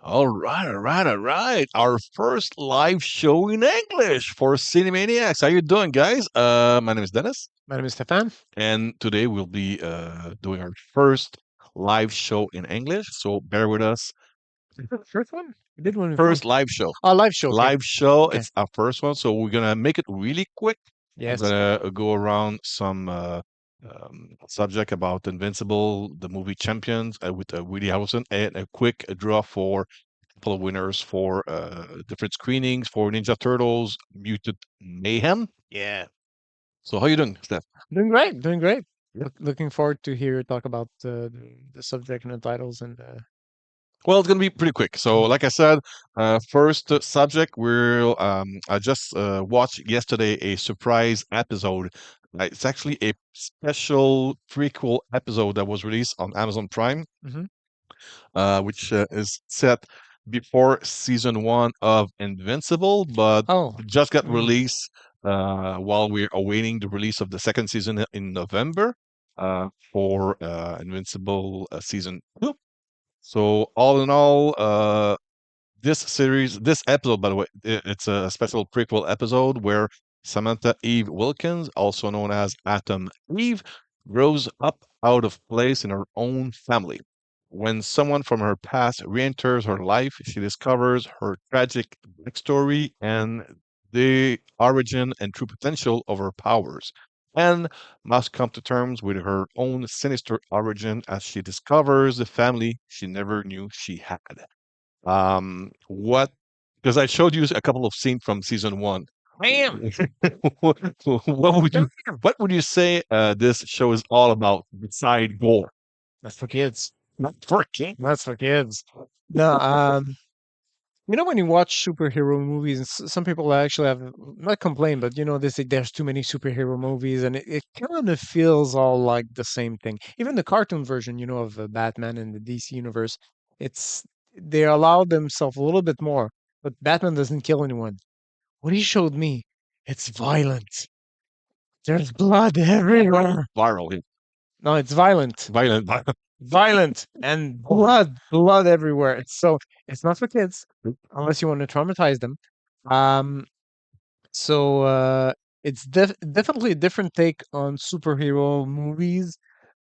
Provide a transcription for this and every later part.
All right. Our first live show in English for Cinemaniax. How you doing, guys? My name is Dennis, My name is Stefan. and today we'll be doing our first live show in English. So bear with us. Is that the first one? We did one before. First live show. Oh, live show. Okay. Live show. Okay. It's our first one, so we're gonna make it really quick. I'm Yes. gonna go around some subject about Invincible, the movie Champions, with Woody Harrelson, and a quick draw for couple of winners for different screenings for Ninja Turtles, Mutant Mayhem. Yeah. So how you doing, Steph? Doing great. Doing great. Yeah. Looking forward to hear you talk about the subject and the titles and Well, it's gonna be pretty quick. So, mm. like I said, first subject. I just watched yesterday a surprise episode. It's actually a special prequel episode that was released on Amazon Prime, Hmm. which is set before season one of Invincible, but Oh. just got Mm. released while we're awaiting the release of the second season in November for Invincible season two. So all in all, this episode, by the way, it's a special prequel episode where Samantha Eve Wilkins, also known as Atom Eve, grows up out of place in her own family. When someone from her past re-enters her life, she discovers her tragic backstory and the origin and true potential of her powers, and must come to terms with her own sinister origin as she discovers the family she never knew she had. What? Because I showed you a couple of scenes from season one. Bam. what would you say this show is all about beside gore? That's for kids. Not for kids. That's for kids. No. When you watch superhero movies, and some people actually have not complain, but they say there's too many superhero movies, and it kind of feels all like the same thing. Even the cartoon version, of Batman in the DC universe, it's they allow themselves a little bit more, but Batman doesn't kill anyone. What he showed me, it's violent. There's blood everywhere. Viral, yeah. No, it's violent, Violent. violent, and blood everywhere. It's not for kids unless you want to traumatize them. Um, So it's definitely a different take on superhero movies,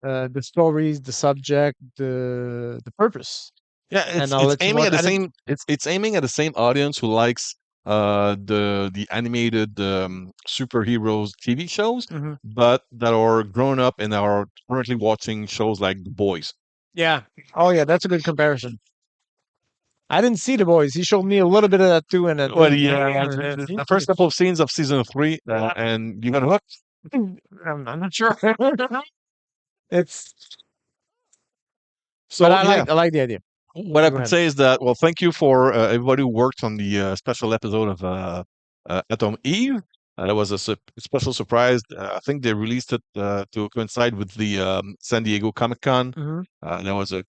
the stories, the subject, the purpose. Yeah, And it's I'll it's let you aiming watch. at the I didn't. same it's aiming at the same audience who likes the animated superheroes TV shows, Mhm. but that are grown up and are currently watching shows like The Boys. Yeah. Oh yeah, that's a good comparison. I didn't see the boys. He showed me a little bit of that too, and I Well, think yeah, the first couple of scenes of season three, and you got hooked. I'm not sure. It's but So yeah, I like the idea. what I Go could ahead. say is that, well, thank you for everybody who worked on the special episode of Atom Eve. That was a special surprise. I think they released it to coincide with the San Diego Comic Con. Hmm. That was a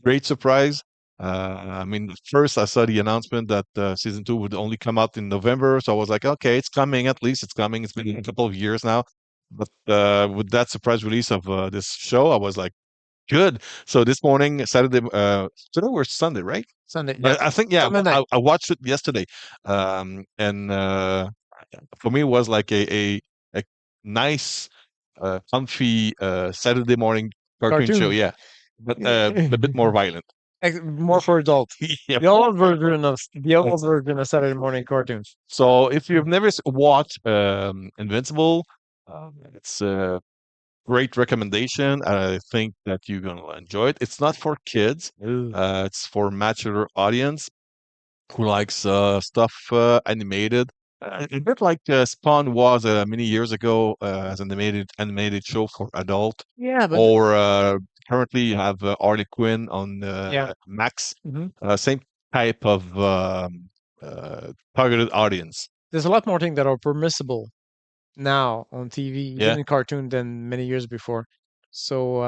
great surprise. I mean, first I saw the announcement that season two would only come out in November, so I was like, okay, it's coming. At least it's coming. It's been a couple of years now, but with that surprise release of this show, I was like, good. So this morning, Saturday or Sunday, right? Sunday, yeah, But I think, yeah, Sunday night. I watched it yesterday, and for me, it was like a nice, comfy Saturday morning cartoon show. Cartoon. Yeah, but a bit more violent. More for adults. Yeah. The old version of Saturday morning cartoons. So if you've never watched Invincible, it's a great recommendation. I think that you're gonna enjoy it. It's not for kids. Ooh. It's for mature audience who likes stuff animated. A bit like Spawn was many years ago as an animated show for adult, Yeah, but or currently you have Harley Quinn on yeah. Max. Mhm. Same type of targeted audience. There's a lot more things that are permissible now on TV, even Yeah. in cartoon, than many years before. So,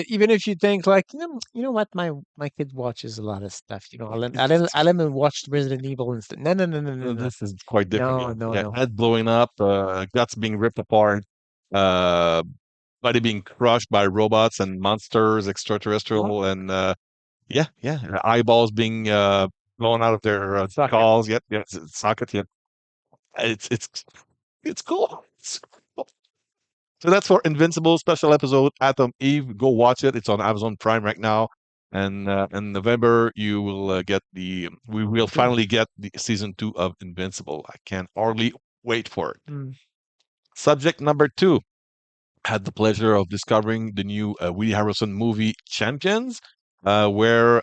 even if you think like, what, my kid watches a lot of stuff. I let him watch Resident Evil and stuff. No, no, no, no, no, no, This is quite different. no, Yeah, no, yeah. no. Head blowing up, guts being ripped apart, uh, body being crushed by robots and monsters, extraterrestrial, and Yeah, yeah. Eyeballs being blown out of their Socket. skulls. Yep, yes, socket. Yep. It's it's cool. It's cool. So that's for Invincible special episode Atom Eve. Go watch it. It's on Amazon Prime right now. And in November, you will get we will Cool. finally get the season 2 of Invincible. I can hardly wait for it. Mm. Subject number 2. Had the pleasure of discovering the new Woody Harrelson movie Champions, where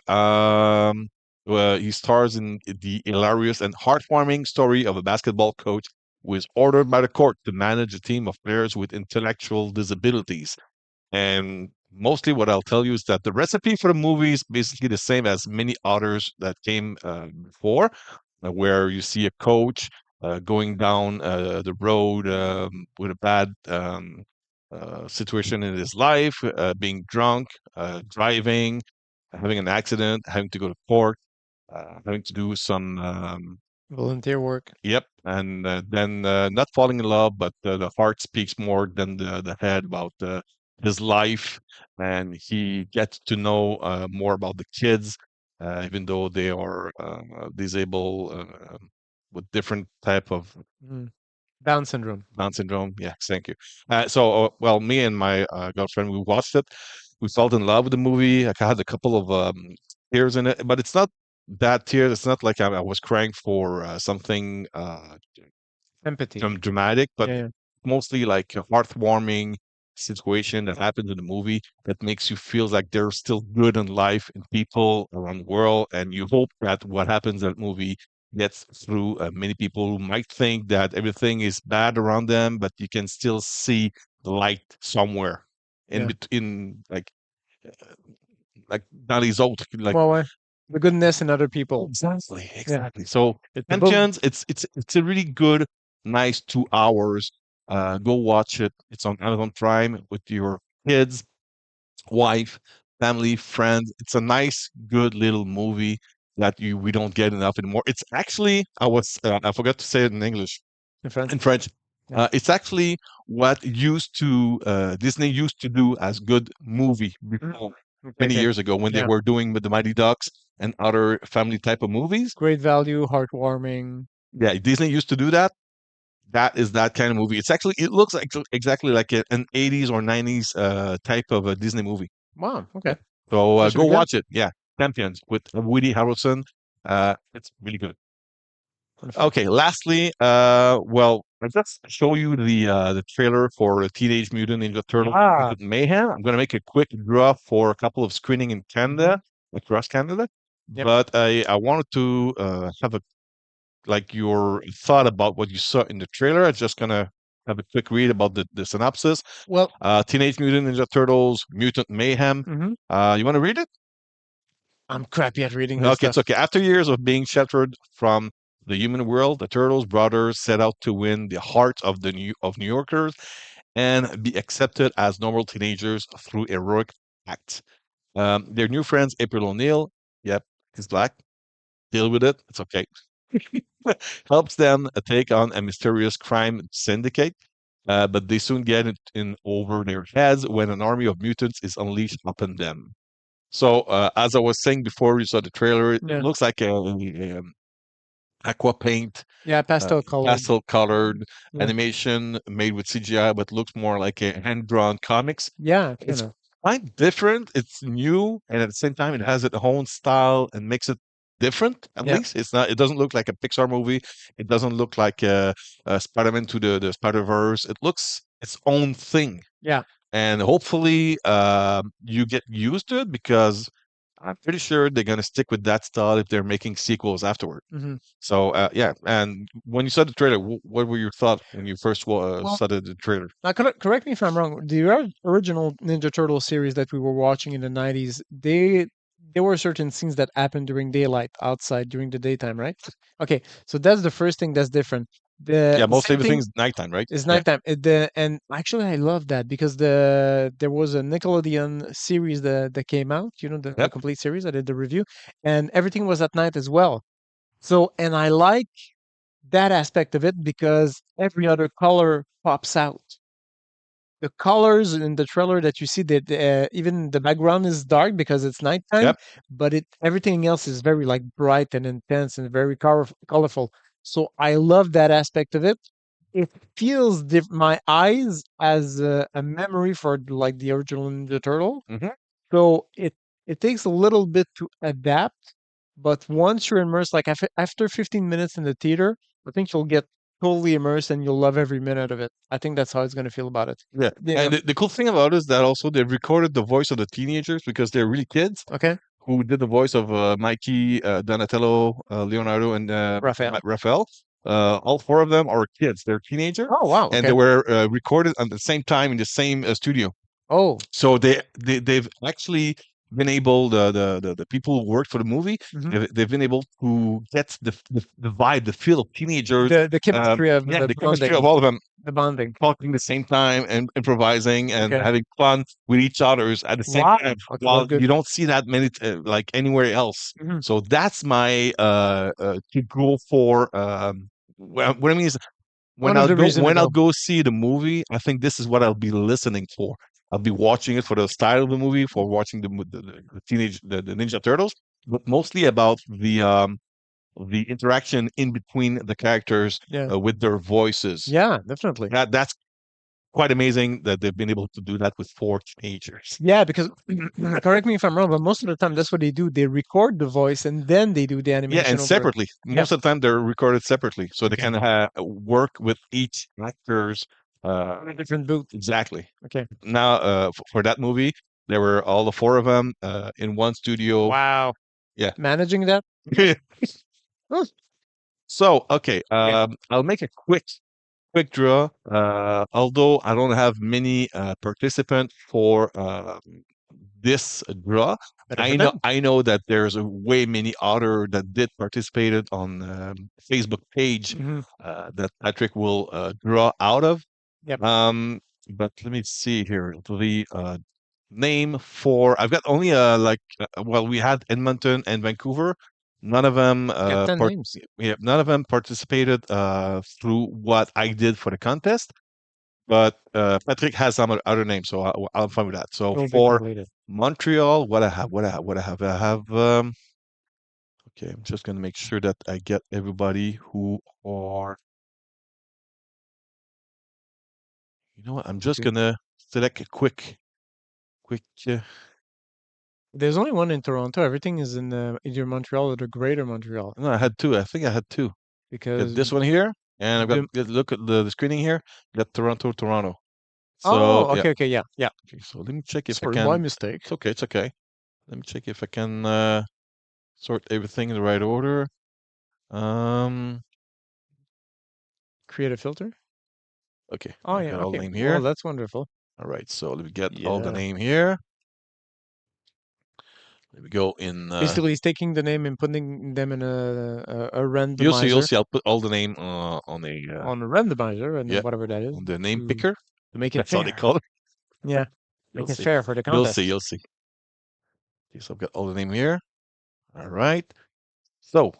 he stars in the hilarious and heartwarming story of a basketball coach who is ordered by the court to manage a team of players with intellectual disabilities. And mostly what I'll tell you is that the recipe for the movie is basically the same as many others that came before, where you see a coach going down the road with a bad situation in his life, being drunk, driving, having an accident, having to go to court, having to do some Volunteer work. yep, and then not falling in love, but the heart speaks more than the head about his life, and he gets to know more about the kids, even though they are disabled with different type of Mm. Down syndrome. Down syndrome. Yes, thank you. Well, me and my girlfriend, we watched it. We fell in love with the movie. I had a couple of tears in it, but it's not that tears. It's not like I was crying for something Empathy. dramatic, but Yeah, yeah. mostly like a heartwarming situation that happens in the movie that makes you feel like there's still good in life and people around the world, and you hope that what happens in that movie gets through many people who might think that everything is bad around them, but you can still see the light somewhere in Yeah. between, like dans les autres, like Well, the goodness in other people. exactly, Yeah. exactly. So It's a book. Champions, it's a really good, nice 2 hours. Go watch it. It's on Amazon Prime with your kids, wife, family, friends. It's a nice, good little movie that you we don't get enough anymore. It's actually I forgot to say it in English, In France. in French. Yeah. It's actually what used to Disney used to do as good movie Mm. before Okay, many okay. years ago when they Yeah. were doing with the Mighty Ducks and other family type of movies. Great value, heartwarming. Yeah, Disney used to do that. That is that kind of movie. It looks like exactly like an 80s or 90s type of a Disney movie. Wow. Yeah. Okay. So That should go be good. watch it. Yeah, Champions with Woody Harrelson. It's really good. Wonderful. Okay, lastly, well, I just show you the trailer for Teenage Mutant Ninja Turtles Ah. Mutant Mayhem. I'm gonna make a quick draw for a couple of screening in Mhm. Canada, across Canada, Yep. but I wanted to have a like your thought about what you saw in the trailer. I'm just gonna have a quick read about the synopsis. Well, Teenage Mutant Ninja Turtles Mutant Mayhem. mhm. You want to read it? I'm crappy at reading this Okay, it's stuff. okay. After years of being shattered from the human world, the Turtles brothers set out to win the hearts of New Yorkers and be accepted as normal teenagers through heroic acts. Their new friends, April O'Neil, yep, he's black. Deal with it. It's okay. Helps them take on a mysterious crime syndicate, but they soon get it in over their heads when an army of mutants is unleashed upon them. So, as I was saying before, you saw the trailer. It Yeah. looks like a aqua paint, Yeah, pastel colored. pastel colored Yeah. animation made with CGI, but looks more like a hand drawn comics. Yeah, kind It's of. quite different. It's new, and at the same time, it has its own style and makes it different. At Yeah. least it's not. It doesn't look like a Pixar movie. It doesn't look like a Spider-Man to the Spider Verse. It looks its own thing, Yeah. and hopefully, you get used to it because I'm pretty sure they're gonna stick with that style if they're making sequels afterward. Mhm. So yeah, and when you saw the trailer, what were your thoughts when you first Well, saw the trailer? now correct me if I'm wrong. The original Ninja Turtle series that we were watching in the 90s, there were certain scenes that happened during daylight outside during the daytime, right? Okay, so that's the first thing that's different. Yeah, The most same thing everything's nighttime, right? is Yeah. nighttime. And actually I love that because there was a Nickelodeon series that came out, the Yep. complete series. I did the review, and everything was at night as well. So, and I like that aspect of it because every other color pops out. the colors in the trailer that you see that even the background is dark because it's nighttime, Yep. but it everything else is very like bright and intense and very colorful. So I love that aspect of it. It feels my eyes as a memory for like the original Ninja Turtle. Hmm. So it takes a little bit to adapt, but once you're immersed, like after 15 minutes in the theater, I think you'll get totally immersed and you'll love every minute of it. I think that's how it's going to feel about it. Yeah. Yeah. And the cool thing about it is that also they recorded the voice of the teenagers because they're really kids Okay. who did the voice of Mikey, Donatello, Leonardo, and Raphael. Raphael. All four of them are kids. They're teenager, Oh wow. and they Okay. were recorded at the same time in the same studio. Oh. So they've actually been able the people who worked for the movie, Hmm. they've been able to get the vibe, the feel of teenagers. The chemistry of Yeah, the the chemistry of bonding, all of them the bonding. talking the same time and improvising and Okay. having fun with each others at the same Wow. time. Okay, While that's good. you don't see that many like anywhere else. Mhm. So that's my to go for. What I mean is One of the reason to when I'll go. go see the movie, I think this is what I'll be listening for. I'll be watching it for the style of the movie, for watching the teenage the Ninja Turtles, but mostly about the interaction in between the characters Yeah. with their voices. Yeah, definitely. That's quite amazing that they've been able to do that with four teenagers. Yeah, because correct me if I'm wrong, but most of the time that's what they do. They record the voice and then they do the Yeah, and animation over. separately. Yeah. Most of the time, they're recorded separately, so they Okay. can work with each actor's. Different booth. Exactly. Okay. Now, for that movie, there were all the four of them in one studio. Wow. Yeah. Managing that? Oh, So, okay, okay. I'll make a quick draw. Although I don't have many participants for this draw, Better for them. I know that there's a way many other that did participated on Facebook page Hmm. that Patrick will draw out of. Yep. Um, but let me see here. The name for I've got only well, we had Edmonton and Vancouver. None of them Got 10 names. yeah, none of them participated through what I did for the contest. But Patrick has some other names, so I'm fine with that. So Will be for completed. Montreal, I have. Okay, I'm just gonna make sure that I get everybody who are. You know what? I'm just Okay. gonna select a quick. There's only one in Toronto. Everything is in either Montreal or the Greater Montreal No, I had two. I think I had two. Got because this one here, and I've got the. look at the screening here. Got Toronto. So Oh, yeah. okay, okay, yeah, yeah. Okay, so let me check if I Sorry, my can. mistake. It's okay. It's okay. Let me check if I can sort everything in the right order. Um. Create a filter. Okay, Oh I've yeah, got all the okay. name Well, here. that's wonderful. All right, so let me get all the Yeah. name here. Let me go in. Basically, he's taking the name and putting them in a You'll see. You'll randomizer see. I'll put all the name on a on a randomizer and yeah, whatever that is on the name to picker. make it That's how they fair. call it. Yeah, You'll make it see. fair for the You'll see. contest. You'll see. Okay, so I've got all the name here. All right. So,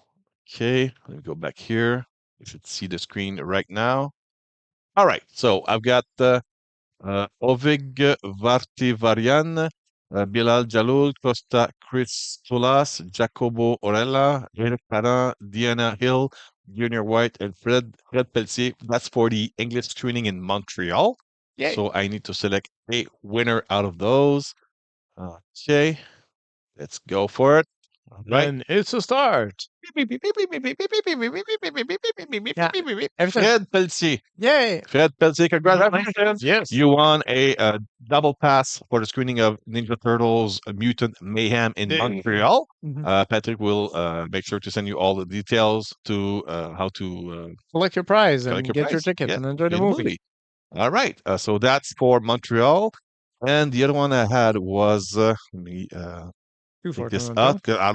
okay, let me go back here. You should see the screen right now. All right. So I've got Ovig Vartivarian, Bilal Jalul, Costa Christolas, Jacobo Orella, Eric Parent, Diana Hill, Junior White, and Fred Peltier. That's for the English screening in Montreal. Yay! So I need to select a winner out of those. Okay, let's go for it. All right. And it's a start. Yeah, every time. Fred Peltier. Yay! Fred Peltier, congratulations. Yes. You won a double pass for the screening of Ninja Turtles Mutant Mayhem in Montreal. Mhm. Patrick will make sure to send you all the details to how to Collect your prize collect and your get your prize. ticket Yeah, and enjoy the in the movie. movie. All right. So that's for Montreal. And the other one I had was let me Two take for this out. Toronto. 'Cause I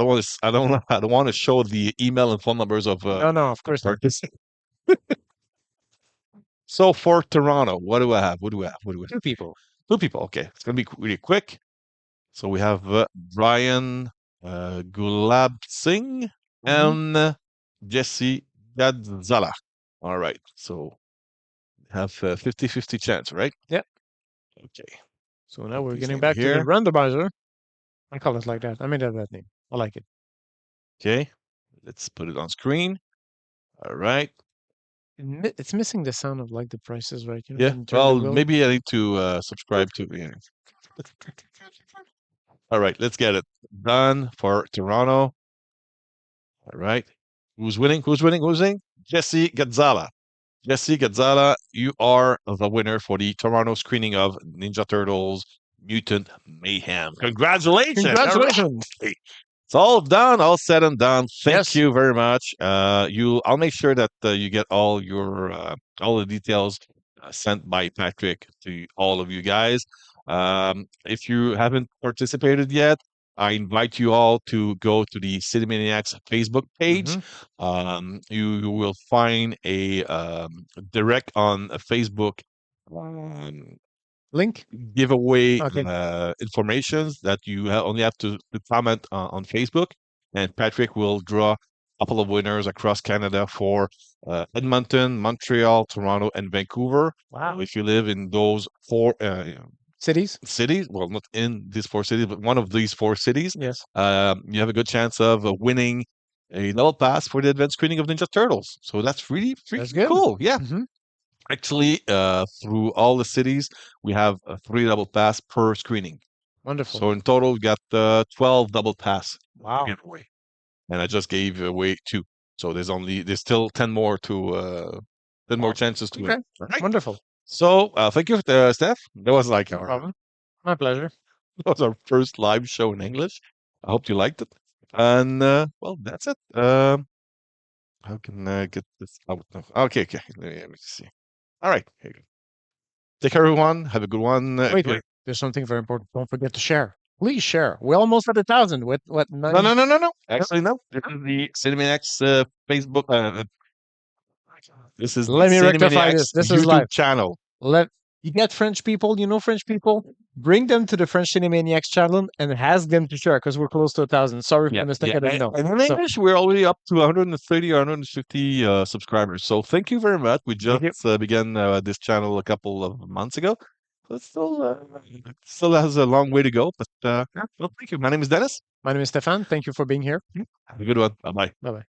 don't want to. I don't want to show the email and phone numbers of No, no, of the course not. participants. So for Toronto, what do I have? What do we have? What do we have? Two people. Two people. Okay, it's gonna be really quick. So we have Brian Gulab Singh Hmm. and Jesse Gadzala. All right. So have 50-50 chance, right? Yep. Okay. So now we're Please getting name it back to the here. randomizer. I call it like that. I made that name. I like it. Okay. Let's put it on screen. All right. It's missing the sound of like the prices, right? Yeah. When you turn the Well, wheel. maybe I need to subscribe to. Yeah. All right. Let's get it done for Toronto. All right. Who's winning? Who's winning? Who's winning? Jesse Gonzala. Jesse Gonzala, you are the winner for the Toronto screening of Ninja Turtles Mutant Mayhem. Congratulations. All Congratulations. right. It's all done, all said and done. Thank Yes. you very much. I'll make sure that you get all the details sent by Patrick to all of you guys. If you haven't participated yet, I invite you all to go to the Cinemaniax Facebook page. Hmm. You will find a direct on Facebook um, Link. giveaway Okay. informations that you only have to comment on Facebook, and Patrick will draw a couple of winners across Canada for Edmonton, Montreal, Toronto, and Vancouver. Wow. If you live in those four Cities. cities, well, not in these four cities, but one of these four cities, Yes. you have a good chance of winning a level pass for the advanced screening of Ninja Turtles. So that's really That's freaking good. cool. Yeah. Hmm. Actually, through all the cities, we have a 3 double pass per screening. Wonderful. So in total, we got 12 double pass to Wow. give away, and I just gave away 2. So there's still 10 more to 10 more Wow. chances to win. Okay. All right. Wonderful. So thank you, Steph. That was like No our problem. My pleasure. that was our first live show in English. I hope you liked it. And well, that's it. How can I get this out now? Okay, okay. Let me see. All right. Here you go. Take care, everyone. Have a good one. Wait, Great. wait. There's something very important. Don't forget to share. Please share. We're almost at 1,000. What No, 90? no, no, no, no. No? Actually, no. This is the Cinemaniax Facebook. This is the Let me rectify this. Cinemaniax This is live. YouTube channel. Let you get French people. You know French people. Bring them to the French Cinemaniacs channel and ask them to share because we're close to 1,000. Sorry for Yeah, the mistake. yeah. I didn't know. And in So English, we're already up to 130 or 150 subscribers. So thank you very much. We thank just you. began this channel a couple of months ago. So it still has a long way to go. But yeah, well, thank you. My name is Dennis. My name is Stefan. Thank you for being here. Have a good one. Bye bye. Bye bye.